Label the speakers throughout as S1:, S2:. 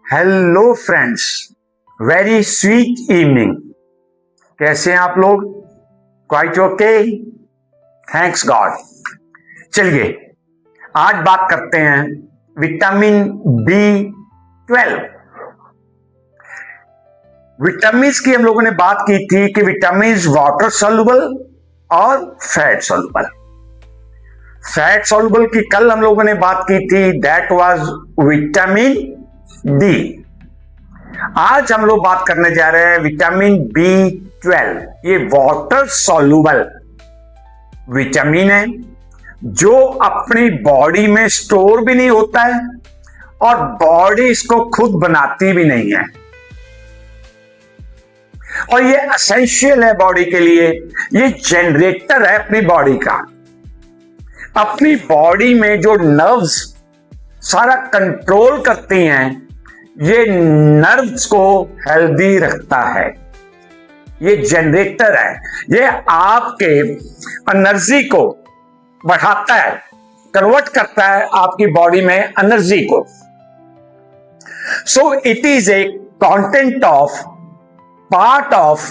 S1: Hello friends, very sweet evening. कैसे हैं आप लोग? Quite okay, thanks God. चलिए आज बात करते हैं विटामिन B12। विटामिन की हम लोगों ने बात की थी कि विटामिन वाटर सॉल्युबल और फैट सॉल्युबल। फैट सॉल्युबल की कल हम लोगों ने बात की थी, दैट वाज विटामिन डी। आज हम लोग बात करने जा रहे हैं विटामिन B12। ये वाटर सॉल्युबल विटामिन है जो अपनी बॉडी में स्टोर भी नहीं होता है और बॉडी इसको खुद बनाती भी नहीं है, और ये एसेंशियल है बॉडी के लिए। ये जनरेटर है अपनी बॉडी का। अपनी बॉडी में जो नर्व्स सारा कंट्रोल करती हैं, ये नर्व्स को हेल्दी रखता है। ये जनरेटर है, ये आपके एनर्जी को बढ़ाता है, कन्वर्ट करता है आपकी बॉडी में एनर्जी को। So it is a content of part of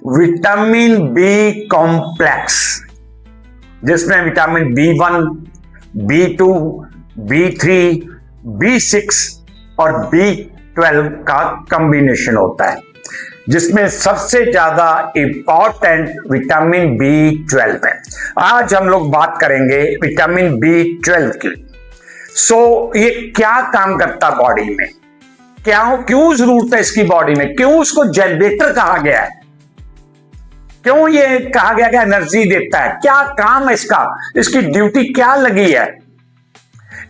S1: vitamin B complex, जिसमें vitamin B1, B2, B3, B6 और B12 का कॉम्बिनेशन होता है, जिसमें सबसे ज्यादा इंपॉर्टेंट विटामिन B12 है। आज हम लोग बात करेंगे विटामिन B12 की। ये क्या काम करता बॉडी में, क्यों जरूरत है इसकी बॉडी में, क्यों उसको जनरेटर कहा गया है, क्यों ये कहा गया कि एनर्जी देता है, क्या काम है इसका, इसकी ड्यूटी क्या लगी है।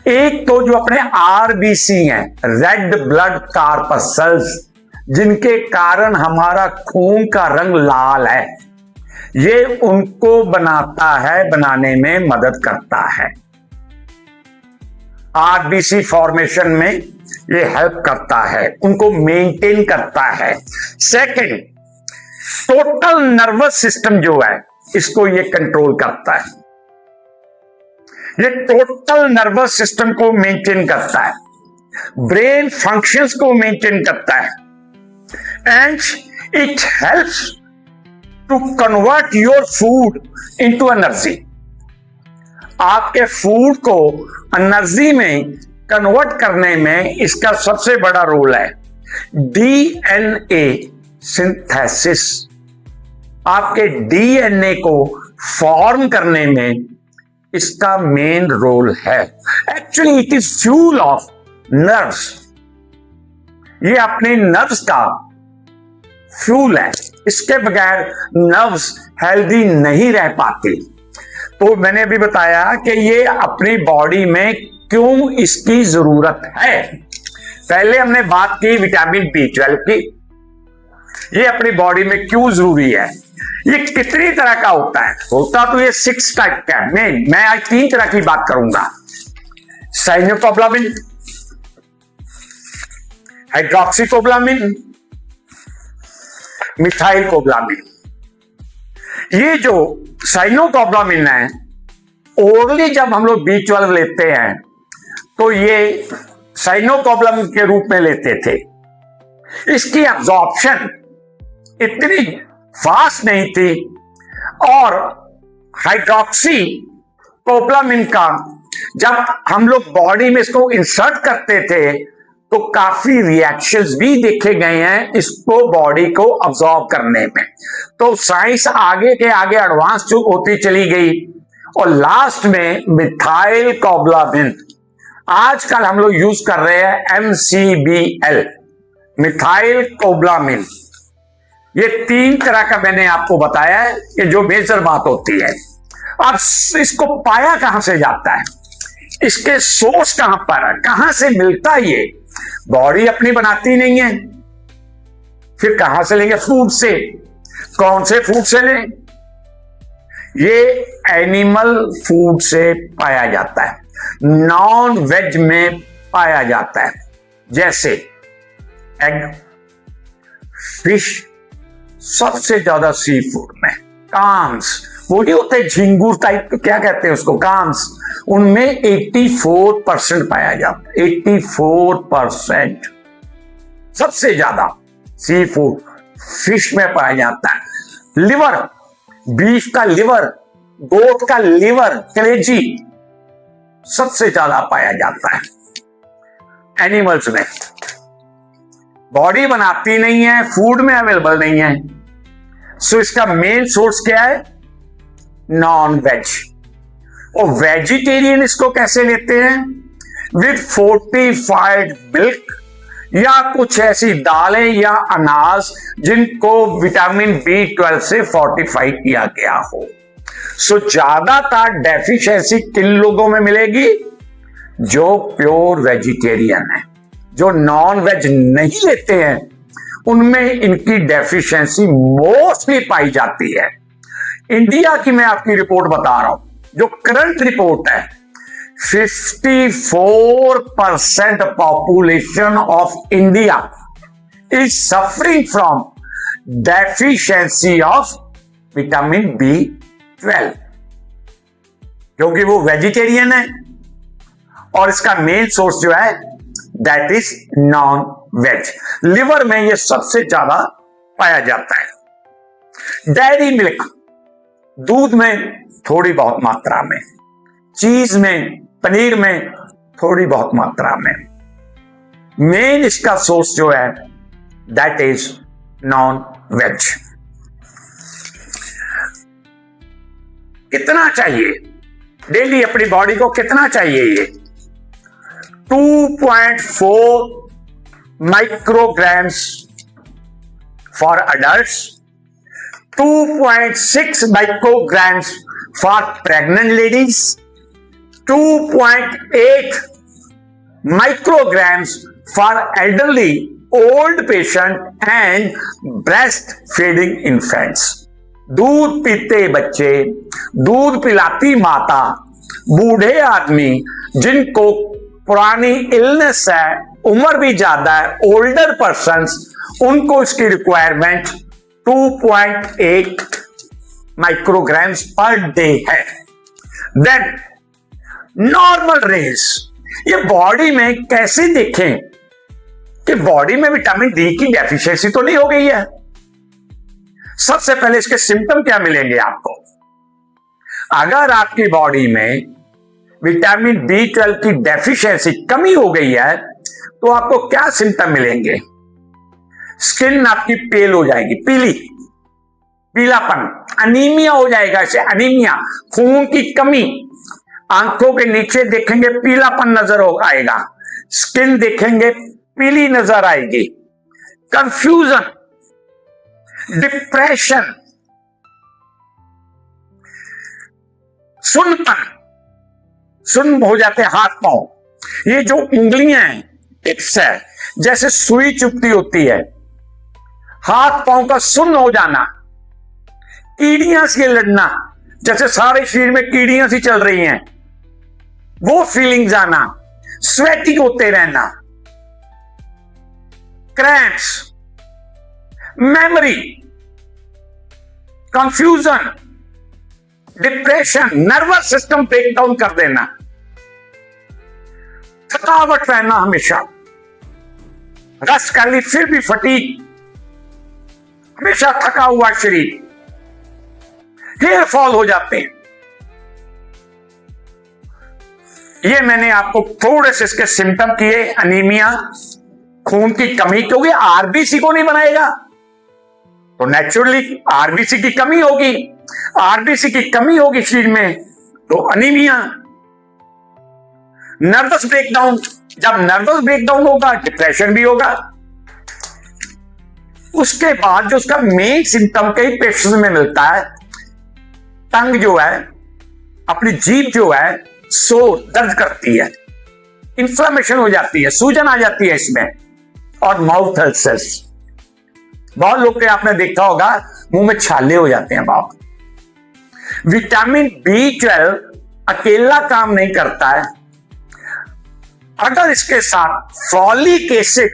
S1: एक तो जो अपने RBC हैं, रेड ब्लड कॉर्पस्कल्स, जिनके कारण हमारा खून का रंग लाल है, ये उनको बनाता है, बनाने में मदद करता है। RBC फॉर्मेशन में ये हेल्प करता है, उनको मेंटेन करता है। सेकंड, टोटल नर्वस सिस्टम जो है इसको ये कंट्रोल करता है। ये टोटल नर्वस सिस्टम को मेंटेन करता है, ब्रेन फंक्शंस को मेंटेन करता है, and it helps to convert your food into energy. आपके फूड को एनर्जी में कन्वर्ट करने में इसका सबसे बड़ा रोल है। DNA सिंथेसिस, आपके DNA को फॉर्म करने में इसका मेन रोल है। Actually it is fuel of nerves. ये अपने नर्व्स का फ्यूल है, इसके बगैर नर्व्स हेल्दी नहीं रह पाती। तो मैंने अभी बताया कि ये अपनी बॉडी में क्यों इसकी जरूरत है। पहले हमने बात की विटामिन B12 की, ये अपनी बॉडी में क्यों जरूरी है। ये कितनी तरह का होता है? होता तो ये 6 टाइप का है। मैं आज 3 तरह की बात करूंगा। साइनोकोब्लामिन, हाइड्रोक्सीकोब्लामिन, मिथाइलकोब्लामिन। ये जो साइनोकोब्लामिन है, ओरली जब हम लोग B12 लेते हैं तो ये साइनोकोब्लामिन के रूप में लेते थे। इसकी एब्जॉर्प्शन इतनी फास्ट नहीं थी, और हाइड्रोक्सी कोब्लामिन का जब हम लोग बॉडी में इसको इंसर्ट करते थे तो काफी रिएक्शंस भी देखे गए हैं इसको बॉडी को अब्सॉर्ब करने में। तो साइंस आगे के आगे एडवांस होती चली गई, और लास्ट में मिथाइल कोब्लामिन, आजकल हम लोग यूज कर रहे हैं MCBL, मिथाइल कोब्लामिन। ये 3 तरह का मैंने आपको बताया है, ये जो मेजर बात होती है। अब इसको पाया कहां से जाता है, इसके सोर्स कहां पर है, कहां से मिलता है ये? बॉडी अपनी बनाती नहीं है, फिर कहां से लेंगे? फूड से। कौन से फूड से लें? ये एनिमल फूड से पाया जाता है, नॉन वेज में पाया जाता है, जैसे एग, फिश, सबसे ज्यादा सी फूड में काम्स, वो नहीं होते झिंगूर टाइप, क्या कहते हैं उसको, काम्स, उनमें 84% पाया जाता है। 84%। सबसे ज्यादा सी फूड फिश में पाया जाता है। लिवर, बीफ का लिवर, गोट का लिवर, कलेजी सबसे ज्यादा पाया जाता है एनिमल्स में। बॉडी बनाती नहीं है, फूड में अवेलेबल नहीं है, सो इसका मेन सोर्स क्या है? Non veg. और वेजिटेरियन इसको कैसे लेते हैं? विद फोर्टिफाइड मिल्क या कुछ ऐसी दालें या अनाज जिनको विटामिन B12 से फोर्टिफाई किया गया हो। सो ज्यादातर डेफिशिएंसी किन लोगों में मिलेगी? जो प्योर वेजिटेरियन है। जो नॉन वेज नहीं लेते हैं उनमें इनकी डेफिशिएंसी मोस्टली पाई जाती है। इंडिया की मैं आपकी रिपोर्ट बता रहा हूं, जो करंट रिपोर्ट है, 54% population of India is suffering from deficiency of vitamin B12, क्योंकि वो वेजिटेरियन है और इसका मेन सोर्स जो है that is non veg. Liver में ये सबसे ज्यादा पाया जाता है। डेयरी मिल्क, दूध में थोड़ी बहुत मात्रा में, चीज में, पनीर में थोड़ी बहुत मात्रा में। मेन इसका सोर्स जो है दैट इज नॉन वेज। कितना चाहिए डेली अपनी बॉडी को? कितना चाहिए? ये 2.4 micrograms for adults, 2.6 micrograms for pregnant ladies, 2.8 micrograms for elderly, old patient and breastfeeding infants. दूध पीते बच्चे, दूध पिलाती माता, बूढ़े आदमी जिनको पुरानी इलनेस है, उम्र भी ज्यादा है, ओल्डर पर्सन्स, उनको इसकी रिक्वायरमेंट 2.8 माइक्रोग्राम्स पर डे है। देन नॉर्मल रेंज, ये बॉडी में कैसे देखें कि बॉडी में विटामिन डी की डेफिशिएंसी तो नहीं हो गई है? सबसे पहले इसके सिम्टम क्या मिलेंगे आपको? अगर आपकी बॉडी में विटामिन B12 की डेफिशिएंसी कमी हो गई है तो आपको क्या सिम्टम मिलेंगे? स्किन आपकी पेल हो जाएगी, पीली, पीलापन, अनीमिया हो जाएगा, इसे अनीमिया, खून की कमी, आंखों के नीचे देखेंगे पीलापन नजर आएगा, स्किन देखेंगे पीली नजर आएगी, कंफ्यूजन, डिप्रेशन, सुन्नपन, सुन्न हो जाते हाथ पांव, ये जो उंगलियां हैं, टिप्स है, जैसे सुई चुभती होती है, हाथ पांव का सुन्न हो जाना, कीड़ियां से लड़ना, जैसे सारे शरीर में कीड़ियां सी चल रही हैं, वो फीलिंग्स आना, स्वेटिंग होते रहना, cramps, memory, confusion, depression, nervous system breakdown कर देना, थकावट रहना, हमेशा रेस्ट कर ली फिर भी फटीग, हमेशा थका हुआ शरीर, हेयर फॉल हो जाते हैं। ये मैंने आपको थोड़े से इसके सिम्टम किए, अनीमिया, खून की कमी, क्योंकि आरबीसी को नहीं बनाएगा तो नेचुरली आरबीसी की कमी होगी, आरबीसी की कमी होगी शरीर में तो अनीमिया, नर्वस ब्रेकडाउन, जब नर्वस ब्रेकडाउन होगा डिप्रेशन भी होगा। उसके बाद जो उसका मेन सिम्टम कई पेशेंट्स में मिलता है, टंग जो है, अपनी जीभ जो है सो दर्द करती है, इंफ्लेमेशन हो जाती है, सूजन आ जाती है इसमें, और माउथ अल्सर्स, बहुत लोग के आपने देखा होगा मुंह में छाले हो जाते हैं बाप। विटामिन B12 अकेला काम नहीं करता है, अगर इसके साथ फॉलिक एसिड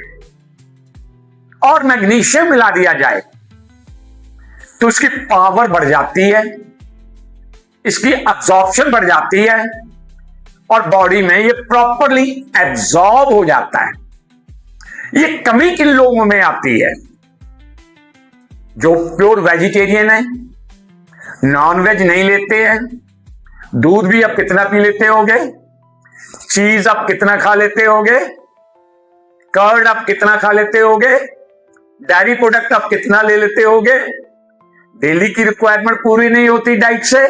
S1: और मैग्नीशियम मिला दिया जाए तो इसकी पावर बढ़ जाती है, इसकी अब्जॉर्प्शन बढ़ जाती है और बॉडी में ये प्रॉपरली एब्जॉर्ब हो जाता है। ये कमी किन लोगों में आती है? जो प्योर वेजिटेरियन है, नॉन वेज नहीं लेते हैं, दूध भी अब कितना पी लेते होगे, चीज अब कितना खा लेते होगे, कर्ड अब कितना खा लेते होगे, डेयरी प्रोडक्ट अब कितना ले लेते होगे, डेली की रिक्वायरमेंट पूरी नहीं होती डाइट से।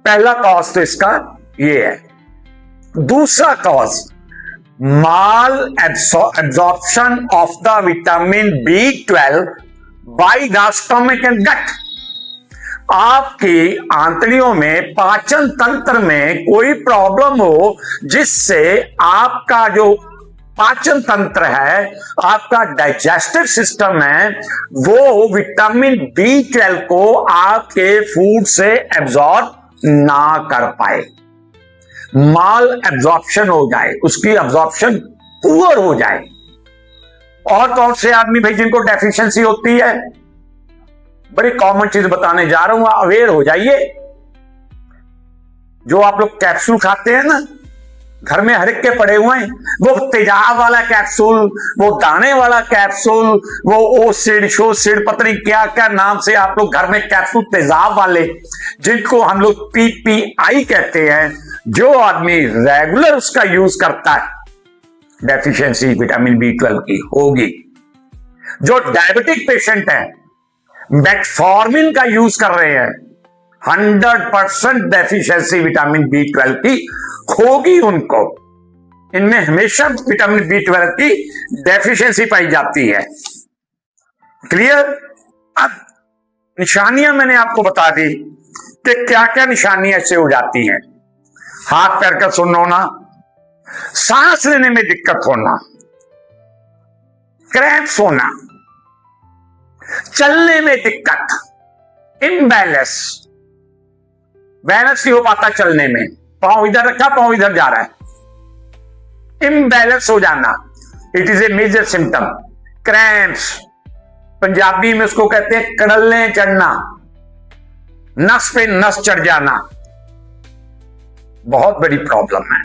S1: पहला कॉज तो इसका ये है। दूसरा cause, malabsorption of the vitamin B12 by the stomach and gut. आपकी आंतड़ियों में, पाचन तंत्र में कोई प्रॉब्लम हो जिससे आपका जो पाचन तंत्र है, आपका डाइजेस्टिव सिस्टम है, वो विटामिन B12 को आपके फूड से एब्जॉर्ब ना कर पाए, माल एब्जॉर्प्शन हो जाए, उसकी एब्जॉर्प्शन पुअर हो जाए। और कौन से आदमी भाई जिनको डेफिशिएंसी होती है? बड़ी कॉमन चीज बताने जा रहा हूं, अवेयर हो जाइए। जो आप लोग कैप्सूल खाते हैं ना, घर में हर एक के पड़े हुए हैं, वो तेजाब वाला कैप्सूल, वो दाने वाला कैप्सूल, वो ओसिड शोसिड, पता नहीं क्या क्या नाम से आप लोग घर में कैप्सूल तेजाब वाले, जिनको हम लोग PPI कहते हैं, जो आदमी रेगुलर उसका यूज करता है, डेफिशिएंसी विटामिन B12 की होगी। जो डायबिटिक पेशेंट है, मेटफॉर्मिन का यूज कर रहे हैं, 100% डेफिशिएंसी विटामिन B12 की होगी उनको। इनमें हमेशा विटामिन B12 की डेफिशिएंसी पाई जाती है। क्लियर? अब निशानियां मैंने आपको बता दी कि क्या क्या निशानियां इससे हो जाती हैं। हाथ पैर का सुन्न होना, सांस लेने में दिक्कत होना, क्रैम्प्स होना, चलने में दिक्कत, इम्बैलेंस, बैलेंस नहीं हो पाता चलने में, पांव इधर रखा पांव इधर जा रहा है, इम्बैलेंस हो जाना, it is a major symptom. Cramps, Punjabi में उसको कहते हैं कड़लने चढ़ना, नस पे नस चढ़ जाना, बहुत बड़ी प्रॉब्लम है।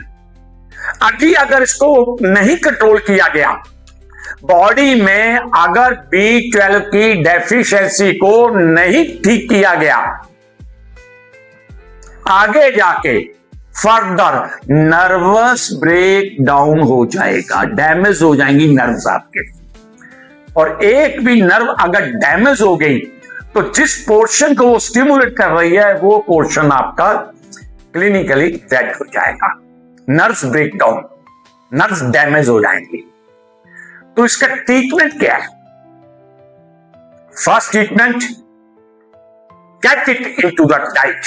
S1: अभी अगर इसको नहीं कंट्रोल किया गया, बॉडी में अगर B12 की डेफिशिएंसी को नहीं ठीक किया गया, आगे जाके फर्दर नर्वस ब्रेक डाउन हो जाएगा, डैमेज हो जाएंगी नर्व्स आपके। और एक भी नर्व अगर डैमेज हो गई तो जिस पोर्शन को वो स्टिमुलेट कर रही है, वो पोर्शन आपका क्लिनिकली डेड हो जाएगा। Nerves break down, nerves damage हो जाएंगी। तो इसका ट्रीटमेंट क्या है? First treatment, get it into the diet.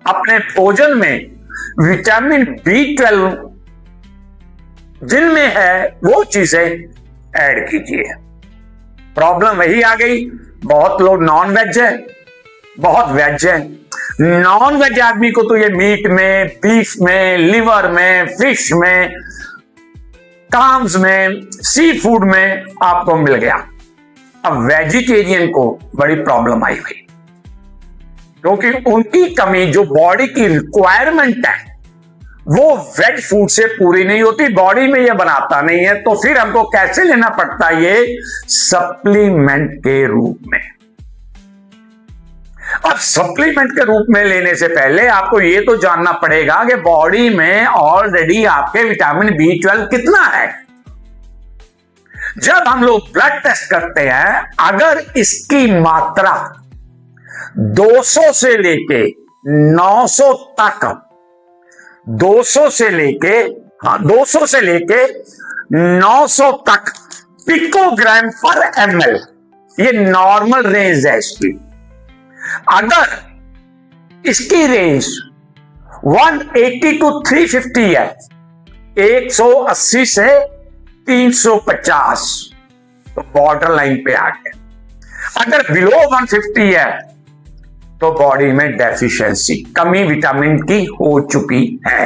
S1: अपने भोजन में विटामिन B12 जिनमें है वो चीजें ऐड कीजिए। प्रॉब्लम वही आ गई, बहुत लोग नॉन वेज है, बहुत वेज है। नॉन वेज आदमी को तो ये मीट में, बीफ में, लिवर में, फिश में, काम्स में, सी फूड में आपको मिल गया। अब वेजिटेरियन को बड़ी प्रॉब्लम आई हुई, क्योंकि उनकी कमी जो बॉडी की रिक्वायरमेंट है वो वेज फूड से पूरी नहीं होती, बॉडी में ये बनाता नहीं है, तो फिर हमको कैसे लेना पड़ता है? ये सप्लीमेंट के रूप में। अब सप्लीमेंट के रूप में लेने से पहले आपको ये तो जानना पड़ेगा कि बॉडी में ऑलरेडी आपके विटामिन B12 कितना है। जब हम लोग ब्लड टेस्ट करते हैं, अगर इसकी मात्रा 200 से लेके 900 तक, 200 से लेके 900 तक पिकोग्राम पर ml, ये नॉर्मल रेंज है इसकी। अगर इसकी रेंज 180 टू 350 है, 180 से 350, तो बॉर्डर लाइन पे आ गया। अगर बिलो 150 है तो बॉडी में डेफिशिएंसी, कमी विटामिन की हो चुकी है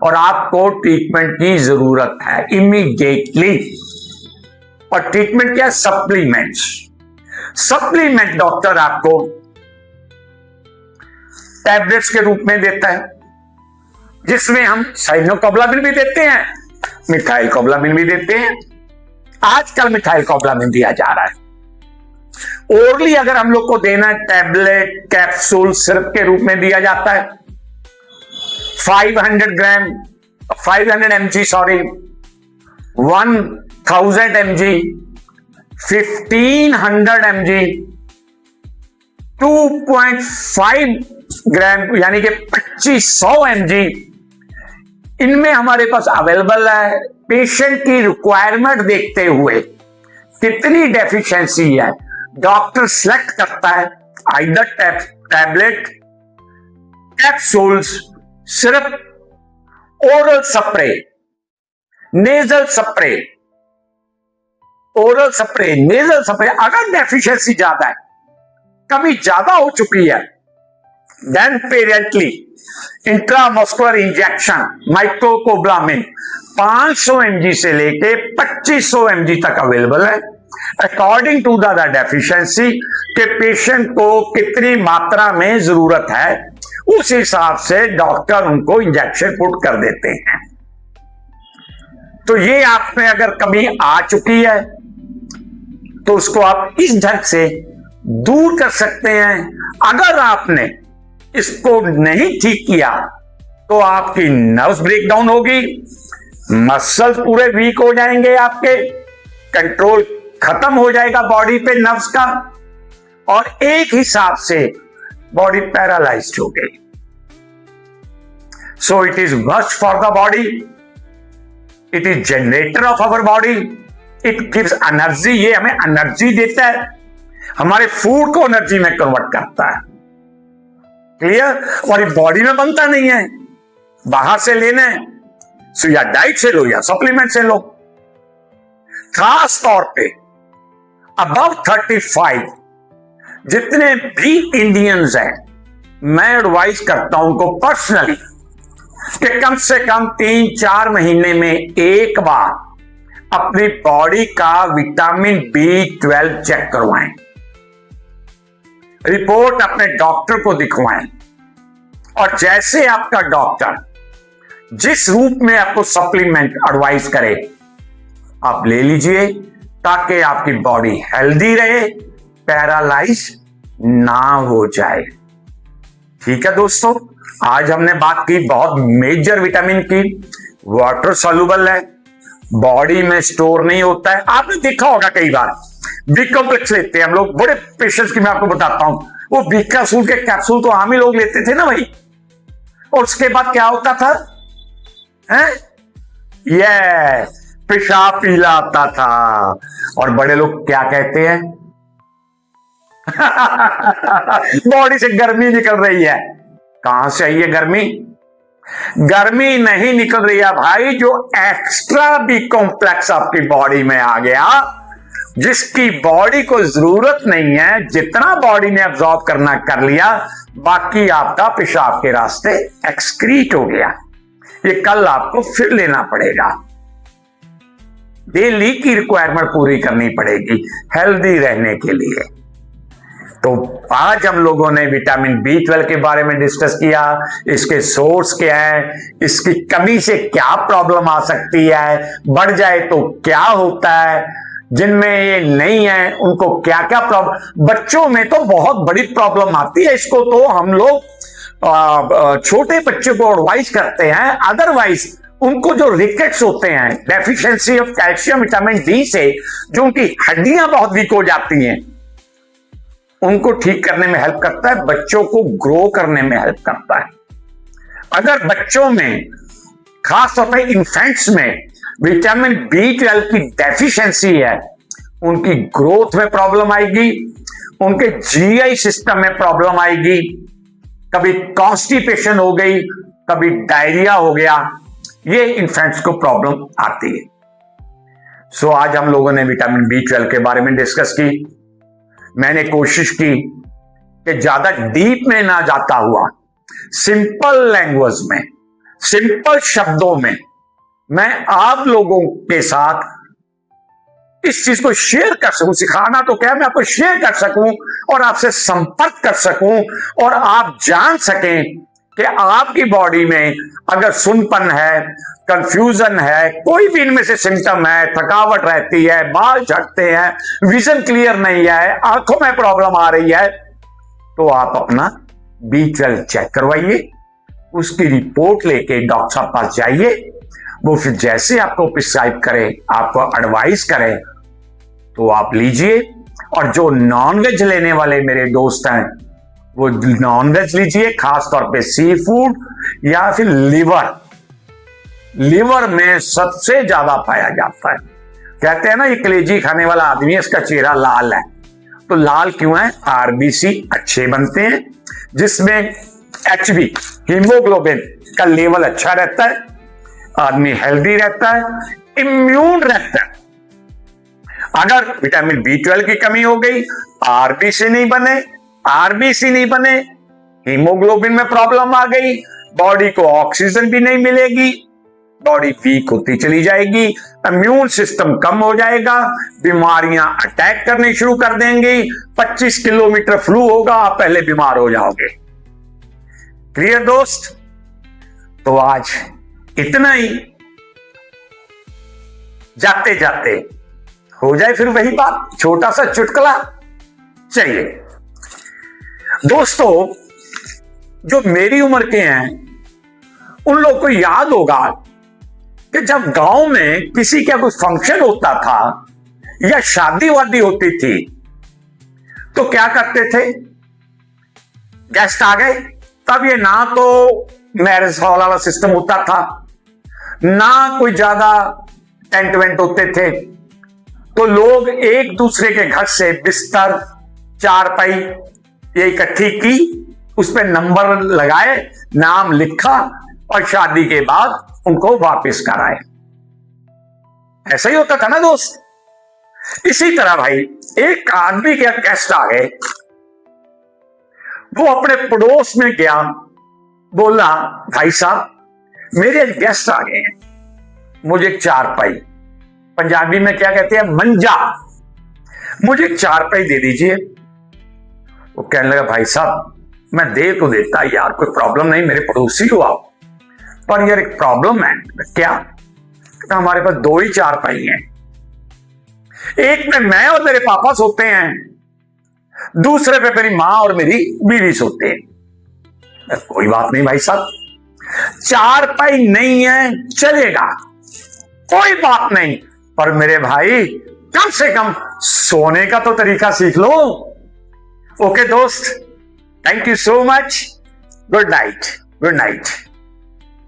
S1: और आपको ट्रीटमेंट की जरूरत है इमीडिएटली। और ट्रीटमेंट क्या है? सप्लीमेंट्स। सप्लीमेंट डॉक्टर आपको टैबलेट्स के रूप में देता है, जिसमें हम साइनोकोबालामिन भी देते हैं, मिथाइलकोबालामिन भी देते हैं, आजकल मिथाइलकोबालामिन दिया जा रहा है। ओरली अगर हम लोग को देना है, टैबलेट, कैप्सूल, सिरप के रूप में दिया जाता है। 500 mg, sorry, 1000 mg, 1500 mg, 2.5 gram यानी कि 2500 mg, इनमें हमारे पास अवेलेबल है। पेशेंट की रिक्वायरमेंट देखते हुए कितनी डेफिशिएंसी है, डॉक्टर सिलेक्ट करता है, आइदर टैबलेट, कैप्सूल्स, सिर्फ oral spray, nasal spray, oral spray, nasal spray. अगर डेफिशिएंसी ज्यादा है, कमी ज्यादा हो चुकी है, then parenterally intramuscular injection microcobalamin 500 mg से लेके 2500 mg तक अवेलेबल है, अकॉर्डिंग टू द डेफिशिएंसी के पेशेंट को कितनी मात्रा में जरूरत है, उस हिसाब से डॉक्टर उनको इंजेक्शन पुट कर देते हैं। तो ये आप में अगर कमी आ चुकी है तो उसको आप इस ढंग से दूर कर सकते हैं। अगर आपने इसको नहीं ठीक किया तो आपकी नर्व्स ब्रेकडाउन होगी, मसल्स पूरे वीक हो जाएंगे, आपके कंट्रोल खत्म हो जाएगा बॉडी पे नर्व्स का, और एक हिसाब से बॉडी पैरालाइज्ड हो गई। So it is worst for the body, it is generator of our body, it gives energy, ये हमें एनर्जी देता है, हमारे फूड को एनर्जी में कन्वर्ट करता है। क्लियर? और ये बॉडी में बनता नहीं है, बाहर से लेना है, सो या डाइट से लो या सप्लीमेंट से लो। खास तौर पे अबव 35 जितने भी इंडियंस हैं, मैं एडवाइस करता हूं उनको पर्सनली कि कम से कम 3-4 महीने में एक बार अपनी बॉडी का विटामिन B12 चेक करवाएं, रिपोर्ट अपने डॉक्टर को दिखवाएं, और जैसे आपका डॉक्टर जिस रूप में आपको सप्लीमेंट एडवाइस करे आप ले लीजिए, ताकि आपकी बॉडी हेल्दी रहे, पैरालाइज ना हो जाए। ठीक है दोस्तों, आज हमने बात की बहुत मेजर विटामिन की, वाटर सॉल्युबल है, बॉडी में स्टोर नहीं होता है। आपने देखा होगा कई बार बी कॉम्प्लेक्स लेते हैं हम लोग, बड़े पेशेंट्स की मैं आपको बताता हूं, वो बी कैप्सूल के कैप्सूल तो आम ही लोग लेते थे ना भाई, और उसके बाद क्या होता था, हैं? ये पेशाब पीला आता था, और बड़े लोग क्या कहते हैं बॉडी से गर्मी निकल रही है। कहां से आई है गर्मी? गर्मी नहीं निकल रही है भाई, जो एक्स्ट्रा बी कॉम्प्लेक्स आपकी बॉडी में आ गया, जिसकी बॉडी को जरूरत नहीं है, जितना बॉडी ने अब्सॉर्ब करना कर लिया, बाकी आपका पेशाब के रास्ते एक्सक्रीट हो गया। ये कल आपको फिर लेना पड़ेगा, डेली की रिक्वायरमेंट पूरी करनी पड़ेगी हेल्दी रहने के लिए। तो आज हम लोगों ने विटामिन B12 के बारे में डिस्कस किया, इसके सोर्स क्या है, इसकी कमी से क्या प्रॉब्लम आ सकती है, बढ़ जाए तो क्या होता है, जिनमें ये नहीं है उनको क्या क्या प्रॉब्लम, बच्चों में तो बहुत बड़ी प्रॉब्लम आती है, इसको तो हम लोग छोटे बच्चे को एडवाइस करते हैं, अदरवाइज उनको जो रिकेट्स होते हैं, deficiency of calcium vitamin D से जो उनकी हड्डियां बहुत वीक हो जाती हैं, उनको ठीक करने में हेल्प करता है, बच्चों को ग्रो करने में हेल्प करता है। अगर बच्चों में खास तौर पर इन्फेंट्स में विटामिन B12 की डेफिशिएंसी है, उनकी ग्रोथ में प्रॉब्लम आएगी, उनके GI सिस्टम में प्रॉब्लम आएगी, कभी कॉन्स्टिपेशन हो गई, कभी डायरिया हो गया, ये इन्फेंट्स को प्रॉब्लम आती है। सो आज हम लोगों ने विटामिन B12 के बारे में डिस्कस की। मैंने कोशिश की कि ज्यादा डीप में ना जाता हुआ, सिंपल लैंग्वेज में, सिंपल शब्दों में मैं आप लोगों के साथ इस चीज को शेयर कर सकूं। सिखाना तो क्या, मैं आपको शेयर कर सकूं और आपसे संपर्क कर सकूं, और आप जान सकें कि आपकी बॉडी में अगर सुनपन है कंफ्यूजन है, कोई भी इनमें से सिम्टम है, थकावट रहती है, बाल झड़ते हैं, विजन क्लियर नहीं है, आंखों में प्रॉब्लम आ रही है, तो आप अपना B12 चेक करवाइए, उसकी रिपोर्ट लेके डॉक्टर साहब पास जाइए। वो फिर जैसे आपको प्रिस्क्राइब करे, आपको एडवाइस करे, तो आप लीजिए। और जो नॉनवेज लेने वाले मेरे दोस्त हैं, वो नॉनवेज लीजिए, खासतौर पे सी फूड या फिर लिवर। लिवर में सबसे ज्यादा पाया जाता है। कहते हैं ना, ये कलेजी खाने वाला आदमी है, इसका चेहरा लाल है। तो लाल क्यों है? आरबीसी अच्छे बनते हैं, जिसमें HB हीमोग्लोबिन का लेवल अच्छा रहता है, आदमी हेल्दी रहता है, इम्यून रहता है। अगर विटामिन B12 की कमी हो गई, आरबीसी नहीं बने, हीमोग्लोबिन में प्रॉब्लम आ गई, बॉडी को ऑक्सीजन भी नहीं मिलेगी, बॉडी वीक होती चली जाएगी, इम्यून सिस्टम कम हो जाएगा, बीमारियां अटैक करने शुरू कर देंगी, 25 किलोमीटर फ्लू होगा, आप पहले बीमार हो जाओगे। क्लियर दोस्त? तो आज इतना ही। जाते जाते हो जाए फिर वही बात, छोटा सा चुटकुला। चलिए दोस्तों, जो मेरी उम्र के हैं उन लोगों को याद होगा कि जब गांव में किसी का कोई फंक्शन होता था या शादी वादी होती थी, तो क्या करते थे? गेस्ट आ गए, तब ये ना तो मैरिज हॉल वाला सिस्टम होता था, ना कोई ज्यादा टेंट वेंट होते थे, तो लोग एक दूसरे के घर से बिस्तर, चारपाई ये इकट्ठी की, उस पर नंबर लगाए, नाम लिखा और शादी के बाद उनको वापस कराए। ऐसा ही होता था ना दोस्त। इसी तरह भाई, एक आदमी के गेस्ट आ गए, वो अपने पड़ोस में गया, बोला भाई साहब मेरे गेस्ट आ गए हैं, मुझे एक चारपाई, पंजाबी में क्या कहते हैं, मंजा, मुझे एक चारपाई दे दीजिए। वो कहने लगा भाई साहब मैं दे तो देता यार, कोई प्रॉब्लम नहीं, मेरे पड़ोसी हो आप, पर यार एक प्रॉब्लम है। क्या? तो हमारे पास 2 ही चारपाई हैं, एक में मैं और मेरे पापा सोते हैं, दूसरे पे मेरी मां और मेरी बीवी सोते हैं। कोई बात नहीं भाई साहब, चारपाई नहीं है चलेगा, कोई बात नहीं, पर मेरे भाई कम से कम सोने का तो तरीका सीख लो। ओके दोस्त, thank you so much, good night.